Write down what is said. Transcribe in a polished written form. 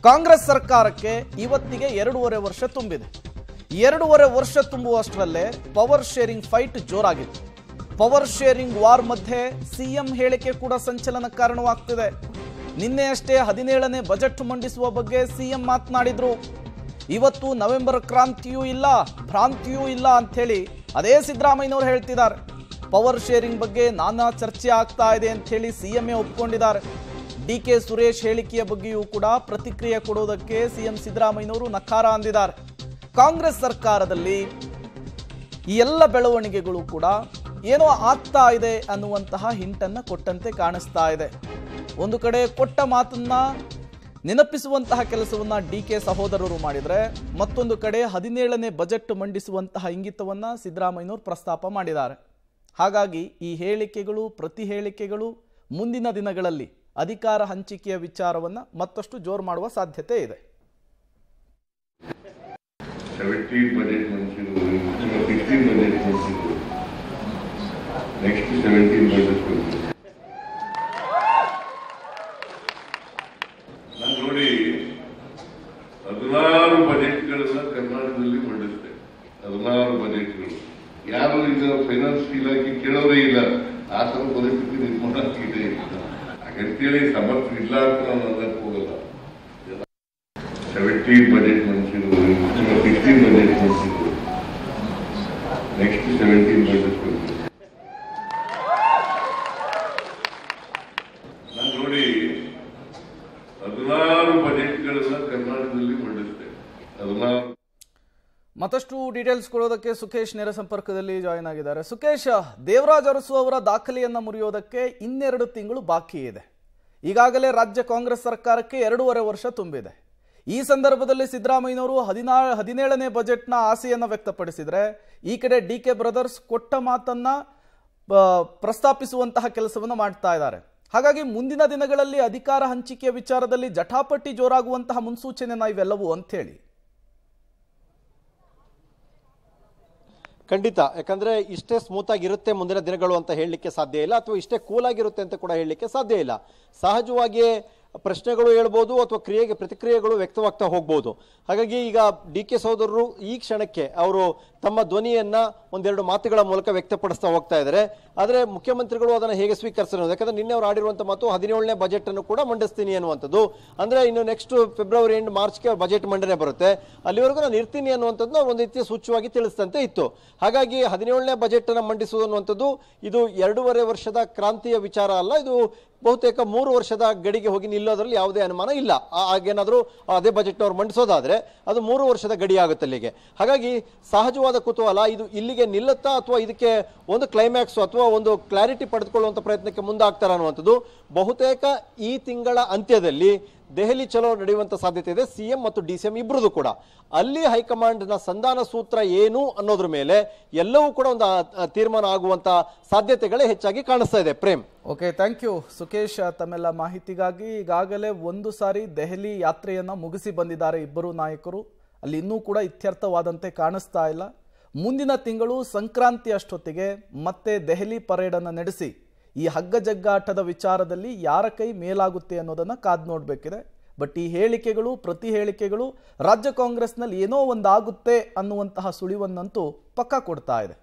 ಕಾಂಗ್ರೆಸ್ ಸರ್ಕಾರಕ್ಕೆ ಇವತ್ತಿಗೆ 2.5 ವರ್ಷ ತುಂಬಿದೆ. 2.5 ವರ್ಷ ತುಂಬುವಷ್ಟರಲ್ಲೇ ಪವರ್ ಶೇರಿಂಗ್ ಫೈಟ್ ಜೋರಾಗಿತ್ತು. ಪವರ್ ಶೇರಿಂಗ್ ವಾರ್ ಮಧ್ಯೆ ಸಿಎಂ ಹೇಳಿಕೆ ಕೂಡ ಸಂಚಲನ ಕಾರಣವಾಗ್ತಿದೆ. ನಿನ್ನೆಯಷ್ಟೇ 17ನೇ ಬಜೆಟ್ ಮಂಡಿಸುವ ಬಗ್ಗೆ ಸಿಎಂ ಮಾತನಾಡಿದ್ರು. ಇವತ್ತು ನವೆಂಬರ್ ಕ್ರಾಂತಿಯೂ ಇಲ್ಲ, ಭ್ರಾಂತಿಯೂ ಇಲ್ಲ ಅಂತ ಹೇಳಿ ಅದೇ ಸಿದ್ದರಾಮಯ್ಯನವರು ಹೇಳ್ತಿದ್ದಾರೆ. ಪವರ್ ಶೇರಿಂಗ್ ಬಗ್ಗೆ ನಾನಾ ಚರ್ಚೆ ಆಗ್ತಾ ಇದೆ ಅಂತ ಹೇಳಿ ಸಿಎಂఏ ಒಪ್ಪಿಕೊಂಡಿದ್ದಾರೆ. ಡಿಕೆ ಸುರೇಶ್ ಹೇಳಿಕೆಯ ಬಗ್ಗೆಯೂ ಕೂಡ ಪ್ರತಿಕ್ರಿಯೆ ಕೊಡೋದಕ್ಕೆ ಸಿಎಂ ಸಿದ್ದರಾಮಯ್ಯನವರು ನಕಾರ ಅಂದಿದ್ದಾರೆ. ಕಾಂಗ್ರೆಸ್ ಸರ್ಕಾರದಲ್ಲಿ ಈ ಎಲ್ಲ ಬೆಳವಣಿಗೆಗಳು ಕೂಡ ಏನೋ ಆಗ್ತಾ ಇದೆ ಅನ್ನುವಂತಹ ಹಿಂಟನ್ನು ಕೊಟ್ಟಂತೆ ಕಾಣಿಸ್ತಾ ಇದೆ. ಒಂದು ಕಡೆ ಕೊಟ್ಟ ಮಾತನ್ನ ನೆನಪಿಸುವಂತಹ ಕೆಲಸವನ್ನ ಡಿಕೆ ಸಹೋದರರು ಮಾಡಿದರೆ, ಮತ್ತೊಂದು ಕಡೆ 17ನೇ ಬಜೆಟ್ ಮಂಡಿಸುವಂತಹ ಇಂಗಿತವನ್ನ ಸಿದ್ದರಾಮಯ್ಯನವರು ಪ್ರಸ್ತಾಪ ಮಾಡಿದ್ದಾರೆ. ಹಾಗಾಗಿ ಈ ಹೇಳಿಕೆಗಳು, ಪ್ರತಿ ಹೇಳಿಕೆಗಳು ಮುಂದಿನ ದಿನಗಳಲ್ಲಿ ಅಧಿಕಾರ ಹಂಚಿಕೆಯ ವಿಚಾರವನ್ನ ಮತ್ತಷ್ಟು ಜೋರು ಮಾಡುವ ಸಾಧ್ಯತೆ ಇದೆ. 17 ಬಜೆಟ್ ಮಂಡಿಸಿದ್ರು, 16 ಬಜೆಟ್ ಮಂಡಿಸಿದ್ರು, ನೆಕ್ಸ್ಟ್ 17 ಬಜೆಟ್ ನಾನು ನೋಡಿ 16 ಬಜೆಟ್ಗಳನ್ನ ಕರ್ನಾಟಕದಲ್ಲಿ ಮಂಡಿಸಿದೆ. 16 ಬಜೆಟ್ಗಳು ಯಾರು ಈಗ ಫೈನಾನ್ಸ್ ಇಲಾಖೆ ಕೇಳೋದೇ ಇಲ್ಲ. ಆ ಥರ ಪರಿಸ್ಥಿತಿ ನಿರ್ಮಾಣ ಆಗಿದೆ ಹಾಗಂತೇಳಿ ಸಮರ್ಥ ಇಲ್ಲ ಅಂತ ನಾನು ಅನ್ನಕ್ಕೆ ಹೋಗಲ್ಲ. 17 ಬಜೆಟ್ ಮಂಡಿಸಿದ್ರು, 16 ಬಜೆಟ್ ಮಂಡಿಸಿದ್ರು, ನೆಕ್ಸ್ಟ್ 17 ಬಜೆಟ್ ನಾನು ನೋಡಿ 16 ಬಜೆಟ್ಗಳನ್ನ ಕರ್ನಾಟಕದಲ್ಲಿ ಮಂಡಿಸಿದೆ. 16 ಮತ್ತಷ್ಟು ಡೀಟೇಲ್ಸ್ ಕೊಡೋದಕ್ಕೆ ಸುಖೇಶ್ ನೇರ ಸಂಪರ್ಕದಲ್ಲಿ ಜಾಯಿನ್ ಆಗಿದ್ದಾರೆ. ಸುಖೇಶ್, ದೇವರಾಜ್ ಅರಸು ಅವರ ದಾಖಲೆಯನ್ನು ಮುರಿಯೋದಕ್ಕೆ 2 ತಿಂಗಳು ಬಾಕಿ ಇದೆ. ಈಗಾಗಲೇ ರಾಜ್ಯ ಕಾಂಗ್ರೆಸ್ ಸರ್ಕಾರಕ್ಕೆ 2.5 ವರ್ಷ ತುಂಬಿದೆ. ಈ ಸಂದರ್ಭದಲ್ಲಿ ಸಿದ್ದರಾಮಯ್ಯನವರು 17ನೇ ಬಜೆಟ್ನ ಆಸೆಯನ್ನು ವ್ಯಕ್ತಪಡಿಸಿದರೆ, ಈ ಕಡೆ ಡಿಕೆ ಬ್ರದರ್ಸ್ ಕೊಟ್ಟ ಮಾತನ್ನ ಪ್ರಸ್ತಾಪಿಸುವಂತಹ ಕೆಲಸವನ್ನು ಮಾಡ್ತಾ ಇದ್ದಾರೆ. ಹಾಗಾಗಿ ಮುಂದಿನ ದಿನಗಳಲ್ಲಿ ಅಧಿಕಾರ ಹಂಚಿಕೆಯ ವಿಚಾರದಲ್ಲಿ ಜಟಾಪಟಿ ಜೋರಾಗುವಂತಹ ಮುನ್ಸೂಚನೆನ ಇವೆಲ್ಲವೂ ಅಂತ ಹೇಳಿ. ಖಂಡಿತ, ಯಾಕಂದ್ರೆ ಇಷ್ಟೇ ಸ್ಮೂತ್ ಆಗಿರುತ್ತೆ ಮುಂದಿನ ದಿನಗಳು ಅಂತ ಹೇಳಲಿಕ್ಕೆ ಸಾಧ್ಯ ಇಲ್ಲ, ಅಥವಾ ಇಷ್ಟೇ ಕೂಲ್ ಆಗಿರುತ್ತೆ ಅಂತ ಕೂಡ ಹೇಳಲಿಕ್ಕೆ ಸಾಧ್ಯ ಇಲ್ಲ. ಸಹಜವಾಗಿಯೇ ಪ್ರಶ್ನೆಗಳು ಹೇಳ್ಬೋದು ಅಥವಾ ಪ್ರತಿಕ್ರಿಯೆಗಳು ವ್ಯಕ್ತವಾಗ್ತಾ ಹೋಗ್ಬೋದು. ಹಾಗಾಗಿ ಈಗ ಡಿ ಕೆ ಸಹೋದರರು ಈ ಕ್ಷಣಕ್ಕೆ ಅವರು ತಮ್ಮ ಧ್ವನಿಯನ್ನ ಒಂದೆರಡು ಮಾತುಗಳ ಮೂಲಕ ವ್ಯಕ್ತಪಡಿಸ್ತಾ ಹೋಗ್ತಾ ಇದ್ದಾರೆ. ಆದರೆ ಮುಖ್ಯಮಂತ್ರಿಗಳು ಅದನ್ನು ಹೇಗೆ ಸ್ವೀಕರಿಸ್ತಾರೆ, ಯಾಕಂದ್ರೆ ನಿನ್ನೆ ಅವರು ಆಡಿರುವಂತಹ ಮಾತು 17ನೇ ಬಜೆಟ್ ಅನ್ನು ಕೂಡ ಮಂಡಿಸ್ತೀನಿ ಅನ್ನುವಂಥದ್ದು. ಅಂದ್ರೆ ಇನ್ನು ನೆಕ್ಸ್ಟ್ ಫೆಬ್ರವರಿ ಎಂಡ್ ಮಾರ್ಚ್ಗೆ ಬಜೆಟ್ ಮಂಡನೆ ಬರುತ್ತೆ, ಅಲ್ಲಿವರೆಗೂ ನಾನು ಇರ್ತೀನಿ ಅನ್ನುವಂಥದ್ದು ಒಂದು ರೀತಿಯ ಸೂಚ್ಯವಾಗಿ ತಿಳಿಸಿದಂತೆ ಇತ್ತು. ಹಾಗಾಗಿ 17ನೇ ಬಜೆಟ್ ಅನ್ನು ಮಂಡಿಸುವುದು ಅನ್ನುವಂಥದ್ದು ಇದು 2.5 ವರ್ಷದ ಕ್ರಾಂತಿಯ ವಿಚಾರ ಅಲ್ಲ, ಇದು ಬಹುತೇಕ 3 ವರ್ಷದ ಗಡಿಗೆ ಹೋಗಿ ನಿಲ್ಲೋದ್ರಲ್ಲಿ ಯಾವುದೇ ಅನುಮಾನ ಇಲ್ಲ. ಹಾಗೇನಾದ್ರೂ ಅದೇ ಬಜೆಟ್ ಅವ್ರು ಮಂಡಿಸೋದಾದ್ರೆ ಅದು 3 ವರ್ಷದ ಗಡಿ ಆಗುತ್ತೆ ಅಲ್ಲಿಗೆ. ಹಾಗಾಗಿ ಸಹಜವಾದ ಕುತೂಹಲ ಇದು ಇಲ್ಲಿಗೆ ನಿಲ್ಲುತ್ತಾ ಅಥವಾ ಇದಕ್ಕೆ ಒಂದು ಕ್ಲೈಮ್ಯಾಕ್ಸ್ ಅಥವಾ ಒಂದು ಕ್ಲಾರಿಟಿ ಪಡೆದುಕೊಳ್ಳುವಂತ ಪ್ರಯತ್ನಕ್ಕೆ ಮುಂದಾಗ್ತಾರ ಅನ್ನುವಂಥದ್ದು. ಬಹುತೇಕ ಈ ತಿಂಗಳ ಅಂತ್ಯದಲ್ಲಿ ದೆಹಲಿ ಚಲೋ ನಡೆಯುವಂತ ಸಾಧ್ಯತೆ ಇದೆ, ಸಿಎಂ ಮತ್ತು ಡಿಸಿಎಂ ಇಬ್ಬರದು ಕೂಡ. ಅಲ್ಲಿ ಹೈಕಮಾಂಡ್ ನ ಸಂಧಾನ ಸೂತ್ರ ಏನು ಅನ್ನೋದ್ರ ಮೇಲೆ ಎಲ್ಲವೂ ಕೂಡ ಒಂದು ತೀರ್ಮಾನ ಆಗುವಂತ ಸಾಧ್ಯತೆಗಳೇ ಹೆಚ್ಚಾಗಿ ಕಾಣಿಸ್ತಾ ಇದೆ. Prem, okay, thank you Sukhesh ತಮ್ಮೆಲ್ಲ ಮಾಹಿತಿಗಾಗಿ. ಈಗಾಗಲೇ ಒಂದು ಸಾರಿ ದೆಹಲಿ ಯಾತ್ರೆಯನ್ನ ಮುಗಿಸಿ ಬಂದಿದ್ದಾರೆ ಇಬ್ಬರು ನಾಯಕರು. ಅಲ್ಲಿ ಇನ್ನೂ ಕೂಡ ಇತ್ಯರ್ಥವಾದಂತೆ ಕಾಣಿಸ್ತಾ ಇಲ್ಲ. ಮುಂದಿನ ತಿಂಗಳು ಸಂಕ್ರಾಂತಿ ಅಷ್ಟೊತ್ತಿಗೆ ಮತ್ತೆ ದೆಹಲಿ ಪರೇಡ್ ಅನ್ನು ನಡೆಸಿ ಈ ಹಗ್ಗ ಜಗ್ಗಾಟದ ವಿಚಾರದಲ್ಲಿ ಯಾರ ಕೈ ಮೇಲಾಗುತ್ತೆ ಅನ್ನೋದನ್ನ ಕಾದು ನೋಡಬೇಕಿದೆ. ಬಟ್ ಈ ಹೇಳಿಕೆಗಳು, ಪ್ರತಿ ಹೇಳಿಕೆಗಳು ರಾಜ್ಯ ಕಾಂಗ್ರೆಸ್ನಲ್ಲಿ ಏನೋ ಒಂದಾಗುತ್ತೆ ಅನ್ನುವಂತಹ ಸುಳಿವನ್ನಂತೂ ಪಕ್ಕಾ ಕೊಡ್ತಾ ಇದೆ.